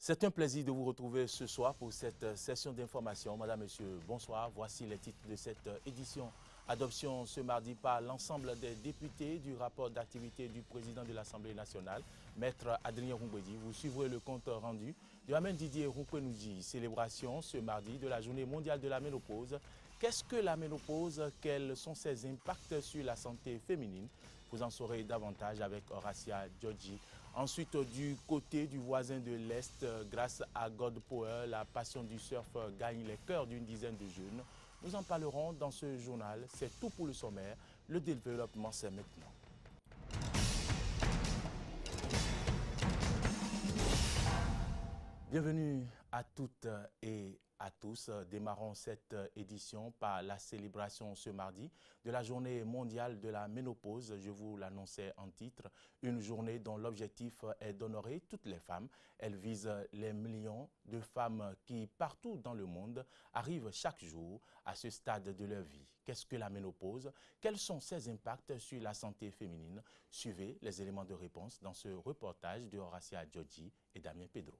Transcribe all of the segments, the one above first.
C'est un plaisir de vous retrouver ce soir pour cette session d'information. Madame, Monsieur, bonsoir. Voici les titres de cette édition. Adoption ce mardi par l'ensemble des députés du rapport d'activité du président de l'Assemblée nationale, Maître Adrien Roumbedi. Vous suivrez le compte rendu de Amen Didier Roukwenouji. Célébration ce mardi de la journée mondiale de la ménopause. Qu'est-ce que la ménopause? Quels sont ses impacts sur la santé féminine? Vous en saurez davantage avec Horacia Djodji. Ensuite, du côté du voisin de l'Est, grâce à God Power, la passion du surf gagne les cœurs d'une dizaine de jeunes. Nous en parlerons dans ce journal. C'est tout pour le sommaire. Le développement, c'est maintenant. Bienvenue à toutes et à tous. Démarrons cette édition par la célébration ce mardi de la journée mondiale de la ménopause. Je vous l'annonçais en titre, une journée dont l'objectif est d'honorer toutes les femmes. Elle vise les millions de femmes qui, partout dans le monde, arrivent chaque jour à ce stade de leur vie. Qu'est-ce que la ménopause? Quels sont ses impacts sur la santé féminine? Suivez les éléments de réponse dans ce reportage de Horacia Djodji et Damien Pedro.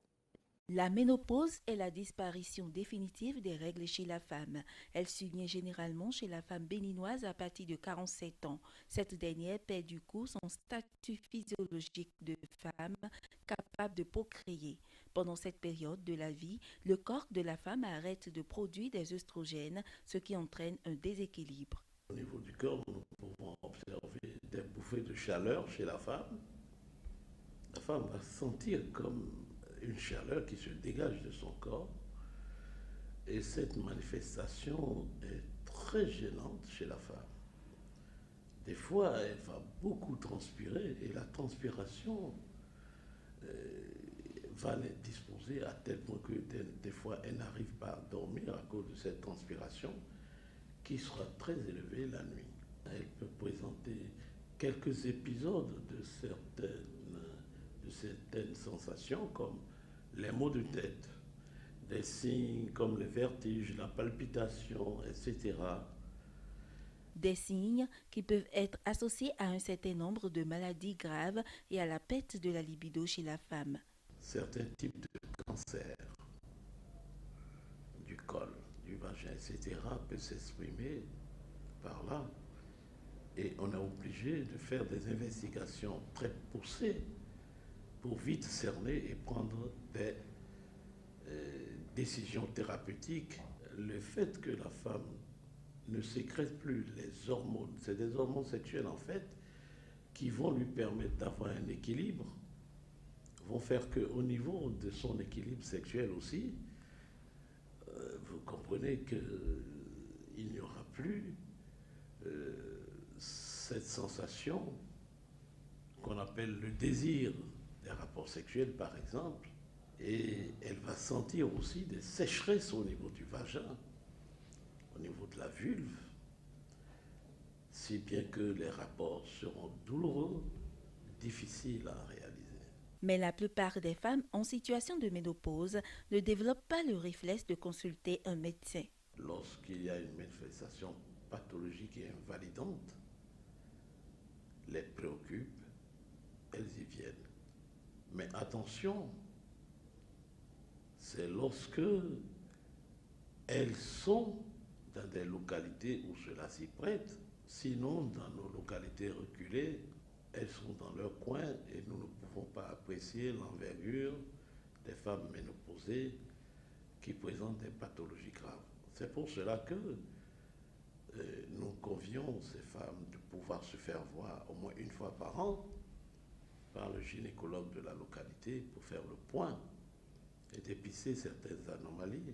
La ménopause est la disparition définitive des règles chez la femme. Elle survient généralement chez la femme béninoise à partir de 47 ans. Cette dernière perd du coup son statut physiologique de femme capable de procréer. Pendant cette période de la vie, le corps de la femme arrête de produire des œstrogènes, ce qui entraîne un déséquilibre. Au niveau du corps, nous pouvons observer des bouffées de chaleur chez la femme. La femme va sentir comme une chaleur qui se dégage de son corps. Et cette manifestation est très gênante chez la femme. Des fois, elle va beaucoup transpirer et la transpiration va les disposer à tel point que des fois, elle n'arrive pas à dormir à cause de cette transpiration qui sera très élevée la nuit. Elle peut présenter quelques épisodes de certaines sensations comme les maux de tête, des signes comme le vertige, la palpitation, etc. Des signes qui peuvent être associés à un certain nombre de maladies graves et à la perte de la libido chez la femme. Certains types de cancers du col, du vagin, etc. peuvent s'exprimer par là. Et on est obligé de faire des investigations très poussées pour vite cerner et prendre des décisions thérapeutiques. Le fait que la femme ne sécrète plus les hormones, c'est des hormones sexuelles en fait, qui vont lui permettre d'avoir un équilibre, vont faire qu'au niveau de son équilibre sexuel aussi, vous comprenez qu'il n'y aura plus cette sensation qu'on appelle le désir des rapports sexuels, par exemple, et elle va sentir aussi des sécheresses au niveau du vagin, au niveau de la vulve, si bien que les rapports seront douloureux, difficiles à réaliser. Mais la plupart des femmes en situation de ménopause ne développent pas le réflexe de consulter un médecin. Lorsqu'il y a une manifestation pathologique et invalidante, les préoccupe, elles y viennent. Mais attention, c'est lorsque elles sont dans des localités où cela s'y prête. Sinon, dans nos localités reculées, elles sont dans leur coin et nous ne pouvons pas apprécier l'envergure des femmes ménopausées qui présentent des pathologies graves. C'est pour cela que nous convions ces femmes de pouvoir se faire voir au moins une fois par an par le gynécologue de la localité pour faire le point et d'épicer certaines anomalies,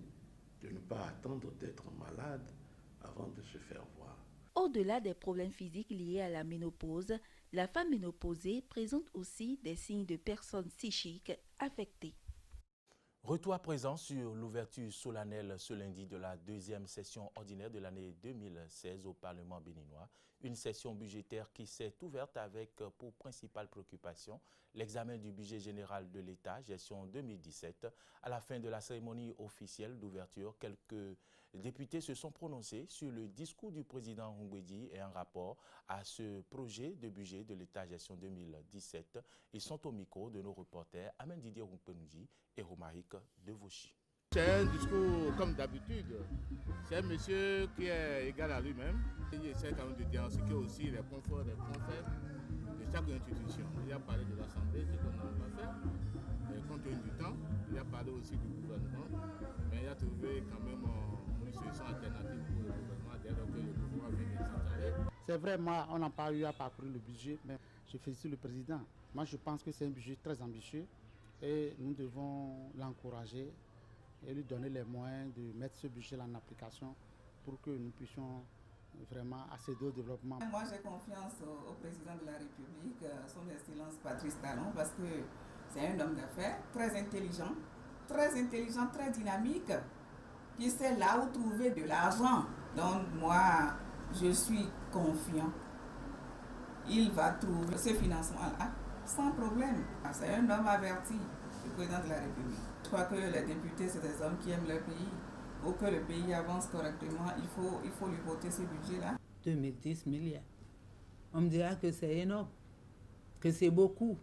de ne pas attendre d'être malade avant de se faire voir. Au-delà des problèmes physiques liés à la ménopause, la femme ménopausée présente aussi des signes de personnes psychiques affectées. Retour à présent sur l'ouverture solennelle ce lundi de la deuxième session ordinaire de l'année 2016 au Parlement béninois. Une session budgétaire qui s'est ouverte avec pour principale préoccupation l'examen du budget général de l'État, gestion 2017. À la fin de la cérémonie officielle d'ouverture, quelques députés se sont prononcés sur le discours du président Ngouedi et un rapport à ce projet de budget de l'État, gestion 2017. Ils sont au micro de nos reporters Amen Didier Rumpenoudji et Romaric Devauchy. C'est un discours comme d'habitude. C'est un monsieur qui est égal à lui-même. Il essaie quand même de diagnostiquer aussi les points forts et les points faibles de chaque institution. Il a parlé de l'Assemblée, ce qu'on va faire. Et compte tenu du temps, il a parlé aussi du gouvernement. Mais il a trouvé quand même une solution alternative pour le gouvernement dès lors que le pouvoir vient de s'installer. C'est vrai, moi, on n'a pas eu à parcourir le budget, mais je félicite le président. Moi, je pense que c'est un budget très ambitieux et nous devons l'encourager et lui donner les moyens de mettre ce budget en application pour que nous puissions vraiment accéder au développement. Moi, j'ai confiance au président de la République, son Excellence Patrice Talon, parce que c'est un homme d'affaires très intelligent, très dynamique, qui sait là où trouver de l'argent. Donc moi, je suis confiant. Il va trouver ce financement-là sans problème. C'est un homme averti, le président de la République. Je crois que les députés, c'est des hommes qui aiment leur pays. Pour que le pays avance correctement, il faut lui voter ce budget-là. 2010 milliards. On me dira que c'est énorme, que c'est beaucoup.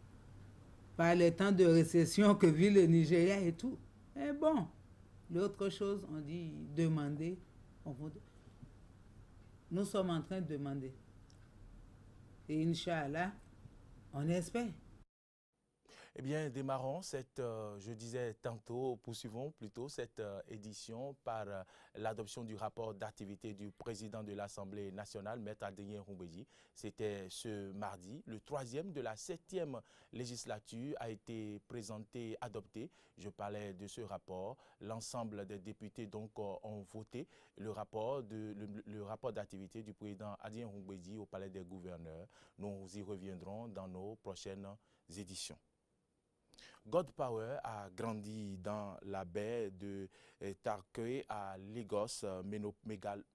Par les temps de récession que vit le Nigeria et tout. Mais bon, l'autre chose, on dit demander. Nous sommes en train de demander. Et Inch'Allah, on espère. Eh bien, démarrons cette, je disais tantôt, poursuivons plutôt cette édition par l'adoption du rapport d'activité du président de l'Assemblée nationale, Maître Adrien Ngouedi. C'était ce mardi. Le 3e de la 7e législature a été présenté, adopté. Je parlais de ce rapport. L'ensemble des députés donc ont voté le rapport d'activité du président Adrien Ngouedi au Palais des gouverneurs. Nous y reviendrons dans nos prochaines éditions. God Power a grandi dans la baie de Tarkwe à Lagos,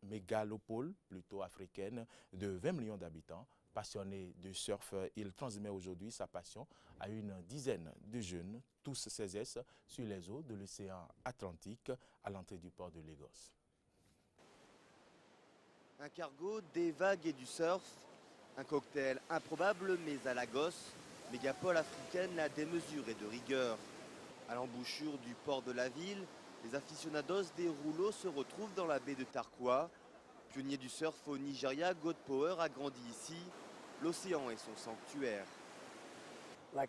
mégalopole plutôt africaine de 20 millions d'habitants. Passionné de surf, il transmet aujourd'hui sa passion à une dizaine de jeunes, tous CESES, sur les eaux de l'océan Atlantique à l'entrée du port de Lagos. Un cargo, des vagues et du surf, un cocktail improbable mais à Lagos. Mégapole africaine, la démesure et de rigueur. À l'embouchure du port de la ville, les aficionados des rouleaux se retrouvent dans la baie de Tarkwa. Pionnier du surf au Nigeria, God Power a grandi ici. L'océan est son sanctuaire. Près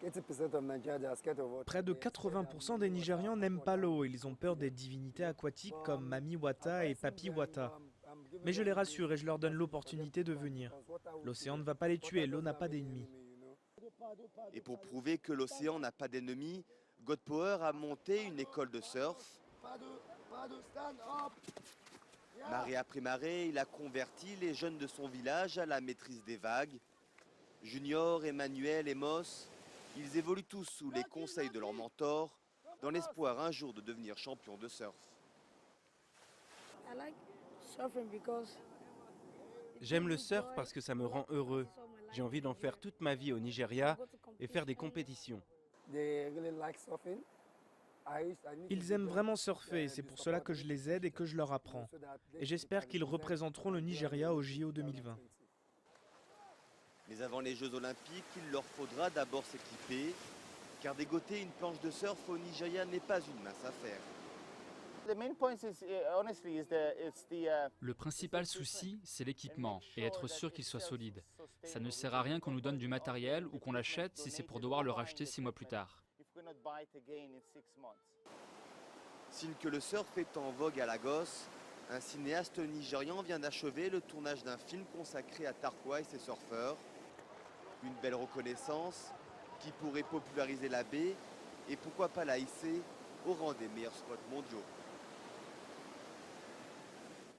de 80% des Nigérians n'aiment pas l'eau. Ils ont peur des divinités aquatiques comme Mami Wata et Papi Wata. Mais je les rassure et je leur donne l'opportunité de venir. L'océan ne va pas les tuer, l'eau n'a pas d'ennemis. Et pour prouver que l'océan n'a pas d'ennemis, God Power a monté une école de surf. Marée après marée, il a converti les jeunes de son village à la maîtrise des vagues. Junior, Emmanuel et Moss, ils évoluent tous sous les conseils de leur mentor, dans l'espoir un jour de devenir champion de surf. J'aime le surf parce que ça me rend heureux. J'ai envie d'en faire toute ma vie au Nigeria et faire des compétitions. Ils aiment vraiment surfer, c'est pour cela que je les aide et que je leur apprends. Et j'espère qu'ils représenteront le Nigeria au JO 2020. Mais avant les Jeux Olympiques, il leur faudra d'abord s'équiper, car dégoter une planche de surf au Nigeria n'est pas une mince affaire. Le principal souci, c'est l'équipement et être sûr qu'il soit solide. Ça ne sert à rien qu'on nous donne du matériel ou qu'on l'achète si c'est pour devoir le racheter 6 mois plus tard. Signe que le surf est en vogue à Lagos, un cinéaste nigérian vient d'achever le tournage d'un film consacré à Tarkwa et ses surfeurs. Une belle reconnaissance qui pourrait populariser la baie et pourquoi pas la hisser au rang des meilleurs spots mondiaux.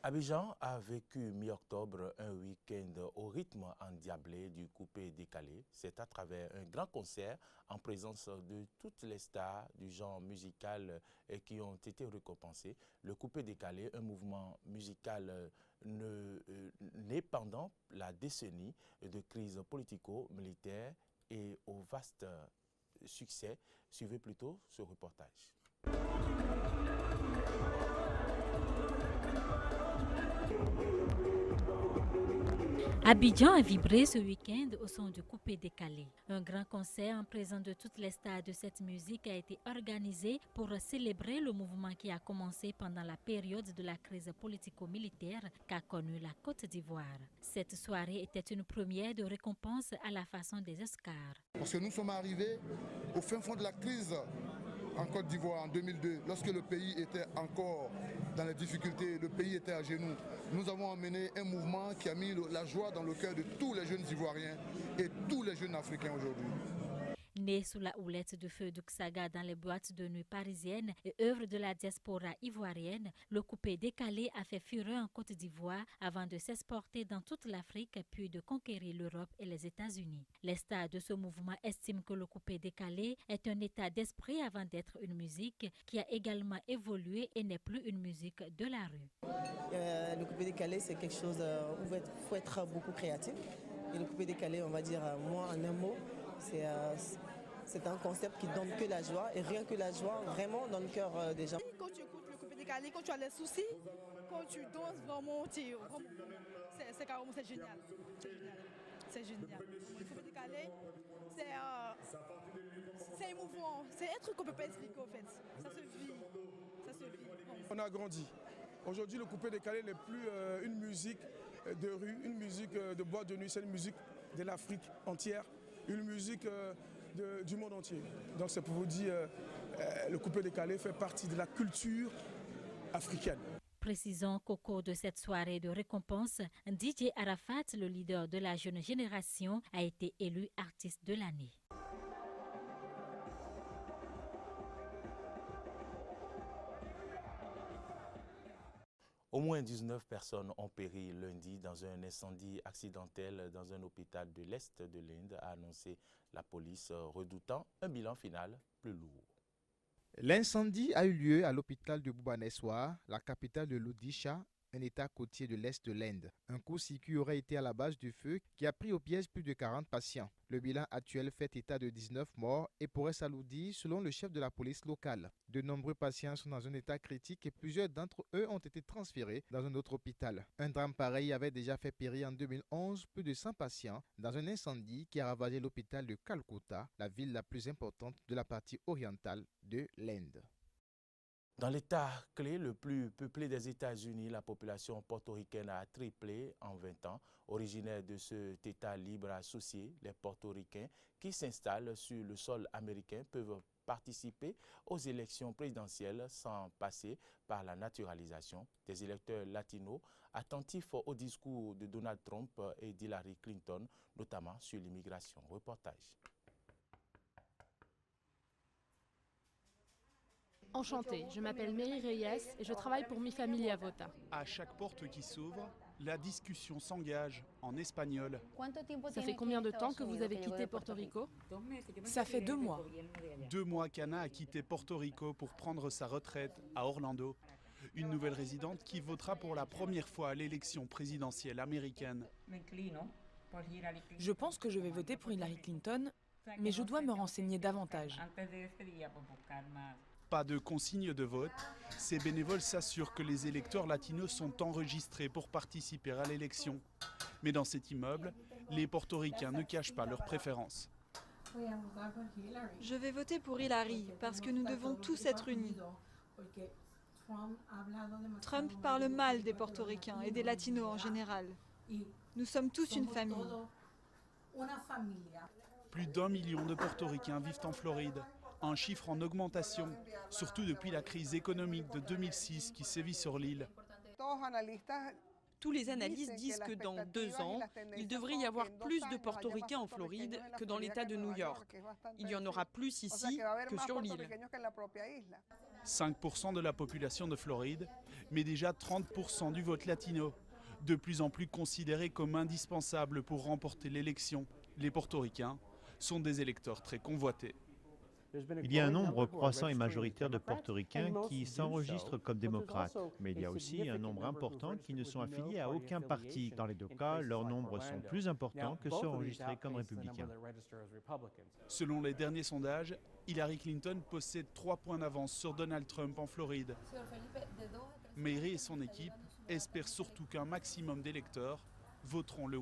Abidjan a vécu mi-octobre un week-end au rythme endiablé du coupé décalé. C'est à travers un grand concert en présence de toutes les stars du genre musical qui ont été récompensées. Le coupé décalé, un mouvement musical né pendant la décennie de crise politico-militaire et au vaste succès. Suivez plutôt ce reportage. Abidjan a vibré ce week-end au son du coupé décalé. Un grand concert en présence de toutes les stars de cette musique a été organisé pour célébrer le mouvement qui a commencé pendant la période de la crise politico-militaire qu'a connue la Côte d'Ivoire. Cette soirée était une première de récompense à la façon des Oscars. Parce que nous sommes arrivés au fin fond de la crise en Côte d'Ivoire en 2002, lorsque le pays était encore dans les difficultés, le pays était à genoux. Nous avons emmené un mouvement qui a mis la joie dans le cœur de tous les jeunes Ivoiriens et tous les jeunes Africains aujourd'hui. Né sous la houlette de feu d'Uxaga dans les boîtes de nuit parisiennes et œuvre de la diaspora ivoirienne, le coupé décalé a fait fureur en Côte d'Ivoire avant de s'exporter dans toute l'Afrique puis de conquérir l'Europe et les États-Unis. Les stars de ce mouvement estiment que le coupé décalé est un état d'esprit avant d'être une musique qui a également évolué et n'est plus une musique de la rue. Le coupé décalé, c'est quelque chose où il faut être beaucoup créatif. Et le coupé décalé, on va dire, moi en un mot, c'est un concept qui donne que la joie et rien que la joie vraiment dans le cœur des gens. Quand tu écoutes le coupé décalé, quand tu as les soucis, quand tu danses vraiment, c'est génial. C'est génial. Le coupé décalé, c'est émouvant. C'est un truc qu'on ne peut pas expliquer en fait. Ça se vit. On a grandi. Aujourd'hui, le coupé décalé n'est plus une musique de rue, une musique de boîte de nuit, c'est une musique de l'Afrique entière, une musique du monde entier. Donc c'est pour vous dire, le coupé décalé fait partie de la culture africaine. Précisons qu'au cours de cette soirée de récompense, DJ Arafat, le leader de la jeune génération, a été élu artiste de l'année. Au moins 19 personnes ont péri lundi dans un incendie accidentel dans un hôpital de l'Est de l'Inde, a annoncé la police, redoutant un bilan final plus lourd. L'incendie a eu lieu à l'hôpital de Bhubaneswar, la capitale de l'Odisha, un état côtier de l'Est de l'Inde. Un court-circuit aurait été à la base du feu qui a pris au piège plus de 40 patients. Le bilan actuel fait état de 19 morts et pourrait s'alourdir selon le chef de la police locale. De nombreux patients sont dans un état critique et plusieurs d'entre eux ont été transférés dans un autre hôpital. Un drame pareil avait déjà fait périr en 2011 plus de 100 patients dans un incendie qui a ravagé l'hôpital de Calcutta, la ville la plus importante de la partie orientale de l'Inde. Dans l'État clé le plus peuplé des États-Unis, la population portoricaine a triplé en 20 ans. Originaires de cet État libre associé, les portoricains qui s'installent sur le sol américain peuvent participer aux élections présidentielles sans passer par la naturalisation. Des électeurs latinos attentifs au discours de Donald Trump et d'Hillary Clinton, notamment sur l'immigration. Reportage. Enchantée, je m'appelle Mary Reyes et je travaille pour Mi Familia Vota. À chaque porte qui s'ouvre, la discussion s'engage en espagnol. Ça fait combien de temps que vous avez quitté Porto Rico? Ça fait 2 mois. 2 mois qu'Anna a quitté Porto Rico pour prendre sa retraite à Orlando. Une nouvelle résidente qui votera pour la première fois à l'élection présidentielle américaine. Je pense que je vais voter pour Hillary Clinton, mais je dois me renseigner davantage. Pas de consigne de vote, ces bénévoles s'assurent que les électeurs latinos sont enregistrés pour participer à l'élection. Mais dans cet immeuble, les portoricains ne cachent pas leurs préférences. Je vais voter pour Hillary parce que nous devons tous être unis. Trump parle mal des portoricains et des latinos en général. Nous sommes tous une famille. Plus d'1 million de portoricains vivent en Floride. Un chiffre en augmentation, surtout depuis la crise économique de 2006 qui sévit sur l'île. Tous les analystes disent que dans 2 ans, il devrait y avoir plus de portoricains en Floride que dans l'État de New York. Il y en aura plus ici que sur l'île. 5% de la population de Floride, mais déjà 30% du vote latino. De plus en plus considérés comme indispensables pour remporter l'élection, les portoricains sont des électeurs très convoités. Il y a un nombre croissant et majoritaire de portoricains qui s'enregistrent comme démocrates, mais il y a aussi un nombre important qui ne sont affiliés à aucun parti. Dans les deux cas, leurs nombres sont plus importants que ceux enregistrés comme républicains. Selon les derniers sondages, Hillary Clinton possède 3 points d'avance sur Donald Trump en Floride. Mary et son équipe espèrent surtout qu'un maximum d'électeurs voteront le.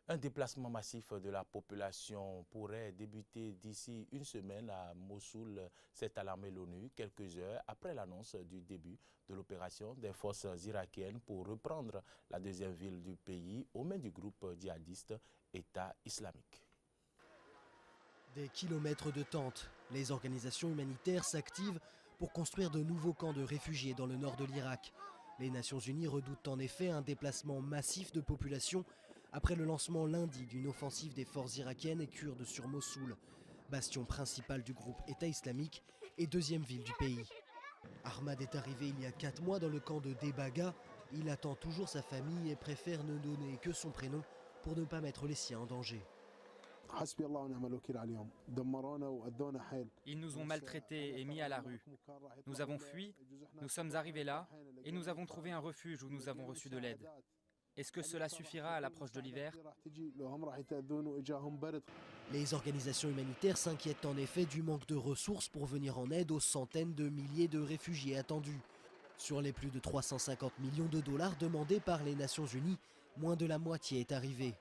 Un déplacement massif de la population pourrait débuter d'ici une semaine à Mossoul, s'est alarmé l'ONU, quelques heures après l'annonce du début de l'opération des forces irakiennes pour reprendre la deuxième ville du pays aux mains du groupe djihadiste État islamique. Des kilomètres de tentes, les organisations humanitaires s'activent pour construire de nouveaux camps de réfugiés dans le nord de l'Irak. Les Nations Unies redoutent en effet un déplacement massif de population après le lancement lundi d'une offensive des forces irakiennes et kurdes sur Mossoul, bastion principal du groupe État islamique et deuxième ville du pays. Ahmad est arrivé il y a 4 mois dans le camp de Debaga. Il attend toujours sa famille et préfère ne donner que son prénom pour ne pas mettre les siens en danger. Ils nous ont maltraités et mis à la rue. Nous avons fui, nous sommes arrivés là et nous avons trouvé un refuge où nous avons reçu de l'aide. Est-ce que cela suffira à l'approche de l'hiver? Les organisations humanitaires s'inquiètent en effet du manque de ressources pour venir en aide aux centaines de milliers de réfugiés attendus. Sur les plus de 350 millions de dollars demandés par les Nations Unies, moins de la moitié est arrivée.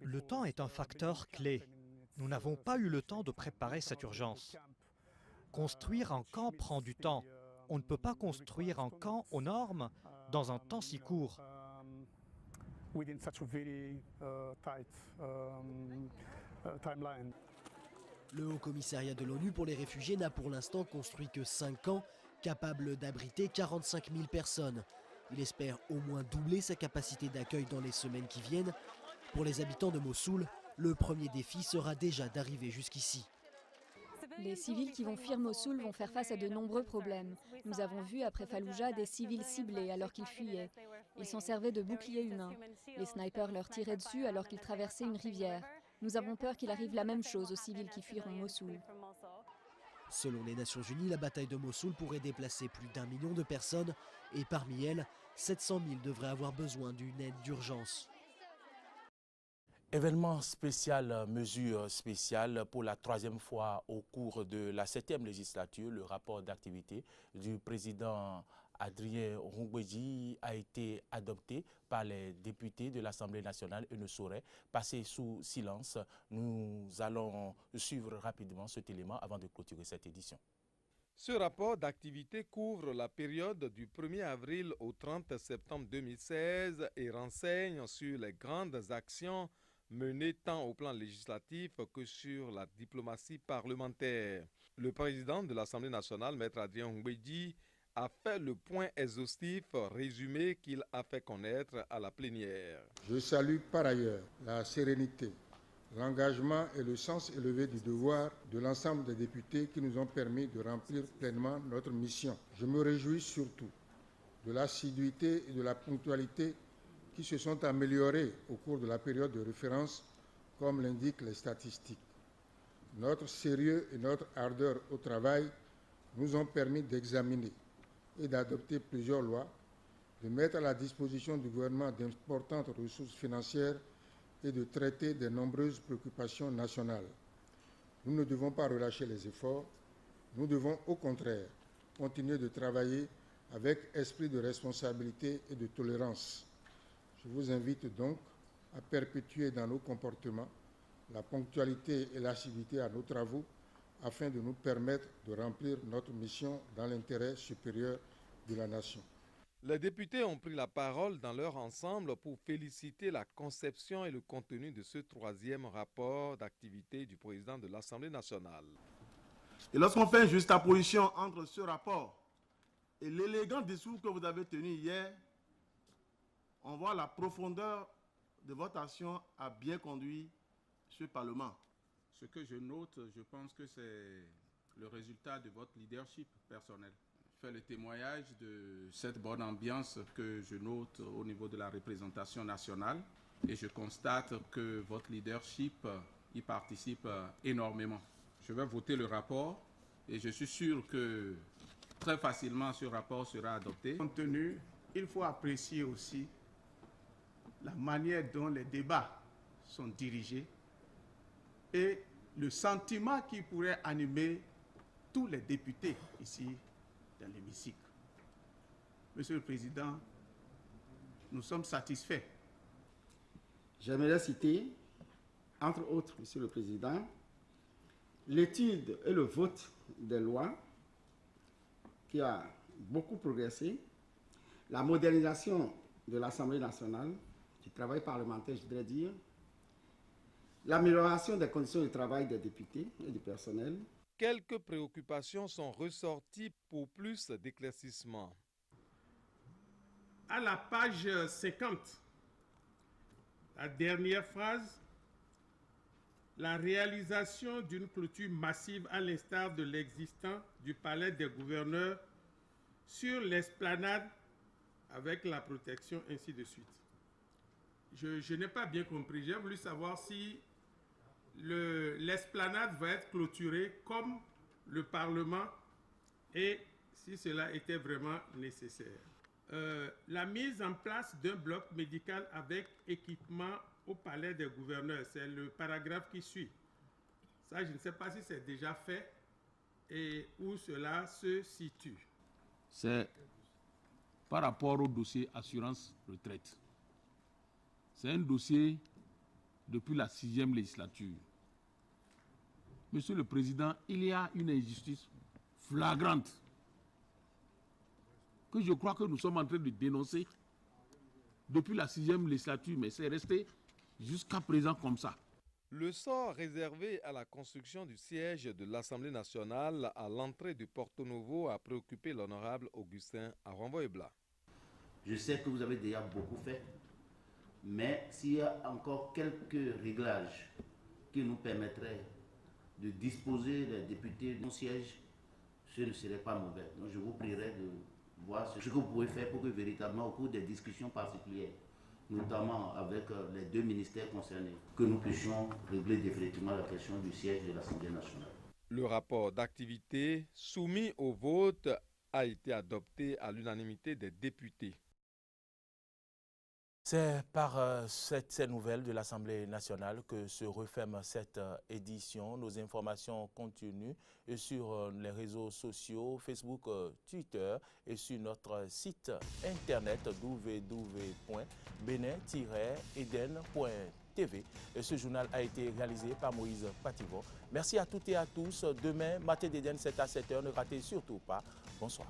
Le temps est un facteur clé. Nous n'avons pas eu le temps de préparer cette urgence. Construire un camp prend du temps. On ne peut pas construire un camp aux normes dans un temps si court. Le Haut Commissariat de l'ONU pour les réfugiés n'a pour l'instant construit que 5 camps capables d'abriter 45 000 personnes. Il espère au moins doubler sa capacité d'accueil dans les semaines qui viennent. Pour les habitants de Mossoul, le premier défi sera déjà d'arriver jusqu'ici. Les civils qui vont fuir Mossoul vont faire face à de nombreux problèmes. Nous avons vu après Fallujah des civils ciblés alors qu'ils fuyaient. Ils s'en servaient de boucliers humains. Les snipers leur tiraient dessus alors qu'ils traversaient une rivière. Nous avons peur qu'il arrive la même chose aux civils qui fuiront Mossoul. Selon les Nations Unies, la bataille de Mossoul pourrait déplacer plus d'1 million de personnes et parmi elles, 700 000 devraient avoir besoin d'une aide d'urgence. Événement spécial, mesure spéciale pour la 3e fois au cours de la 7e législature, le rapport d'activité du président Adrien Rungweji a été adopté par les députés de l'Assemblée nationale et ne saurait passer sous silence. Nous allons suivre rapidement cet élément avant de clôturer cette édition. Ce rapport d'activité couvre la période du 1er avril au 30 septembre 2016 et renseigne sur les grandes actions menées tant au plan législatif que sur la diplomatie parlementaire. Le président de l'Assemblée nationale, Maître Adrien Rungweji, a fait le point exhaustif résumé qu'il a fait connaître à la plénière. Je salue par ailleurs la sérénité, l'engagement et le sens élevé du devoir de l'ensemble des députés qui nous ont permis de remplir pleinement notre mission. Je me réjouis surtout de l'assiduité et de la ponctualité qui se sont améliorées au cours de la période de référence, comme l'indiquent les statistiques. Notre sérieux et notre ardeur au travail nous ont permis d'examiner et d'adopter plusieurs lois, de mettre à la disposition du gouvernement d'importantes ressources financières et de traiter de nombreuses préoccupations nationales. Nous ne devons pas relâcher les efforts, nous devons au contraire continuer de travailler avec esprit de responsabilité et de tolérance. Je vous invite donc à perpétuer dans nos comportements la ponctualité et l'assiduité à nos travaux afin de nous permettre de remplir notre mission dans l'intérêt supérieur de la nation. Les députés ont pris la parole dans leur ensemble pour féliciter la conception et le contenu de ce 3e rapport d'activité du président de l'Assemblée nationale. Et lorsqu'on fait une juxtaposition entre ce rapport et l'élégant discours que vous avez tenu hier, on voit la profondeur de votre action à bien conduire ce Parlement. Ce que je note, je pense que c'est le résultat de votre leadership personnel. Je fais le témoignage de cette bonne ambiance que je note au niveau de la représentation nationale. et je constate que votre leadership y participe énormément. Je vais voter le rapport et je suis sûr que très facilement ce rapport sera adopté. Compte tenu, il faut apprécier aussi la manière dont les débats sont dirigés et le sentiment qui pourrait animer tous les députés ici dans l'hémicycle. Monsieur le Président, nous sommes satisfaits. J'aimerais citer, entre autres, Monsieur le Président, l'étude et le vote des lois qui a beaucoup progressé, la modernisation de l'Assemblée nationale, du travail parlementaire, je voudrais dire, l'amélioration des conditions de travail des députés et du personnel. Quelques préoccupations sont ressorties pour plus d'éclaircissements. À la page 50, la dernière phrase, la réalisation d'une clôture massive à l'instar de l'existant du palais des gouverneurs sur l'esplanade avec la protection, ainsi de suite. Je n'ai pas bien compris. J'ai voulu savoir si l'esplanade va être clôturée comme le Parlement et si cela était vraiment nécessaire. La mise en place d'un bloc médical avec équipement au palais des gouverneurs, c'est le paragraphe qui suit. Ça, je ne sais pas si c'est déjà fait et où cela se situe. C'est par rapport au dossier assurance retraite. C'est un dossier depuis la 6e législature. Monsieur le Président, il y a une injustice flagrante que je crois que nous sommes en train de dénoncer depuis la 6e législature, mais c'est resté jusqu'à présent comme ça. Le sort réservé à la construction du siège de l'Assemblée nationale à l'entrée du Porto Novo a préoccupé l'honorable Augustin Aronvoebla. Je sais que vous avez déjà beaucoup fait, mais s'il y a encore quelques réglages qui nous permettraient de disposer des députés de mon siège, ce ne serait pas mauvais. Donc je vous prierai de voir ce que vous pouvez faire pour que véritablement au cours des discussions particulières, notamment avec les 2 ministères concernés, que nous puissions régler définitivement la question du siège de l'Assemblée nationale. Le rapport d'activité soumis au vote a été adopté à l'unanimité des députés. C'est par ces nouvelles de l'Assemblée nationale que se referme cette édition. Nos informations continuent sur les réseaux sociaux, Facebook, Twitter et sur notre site internet www.benin-eden.tv. Ce journal a été réalisé par Moïse Pativon. Merci à toutes et à tous. Demain, Matin d'Eden, c'est à 7h. Ne ratez surtout pas. Bonsoir.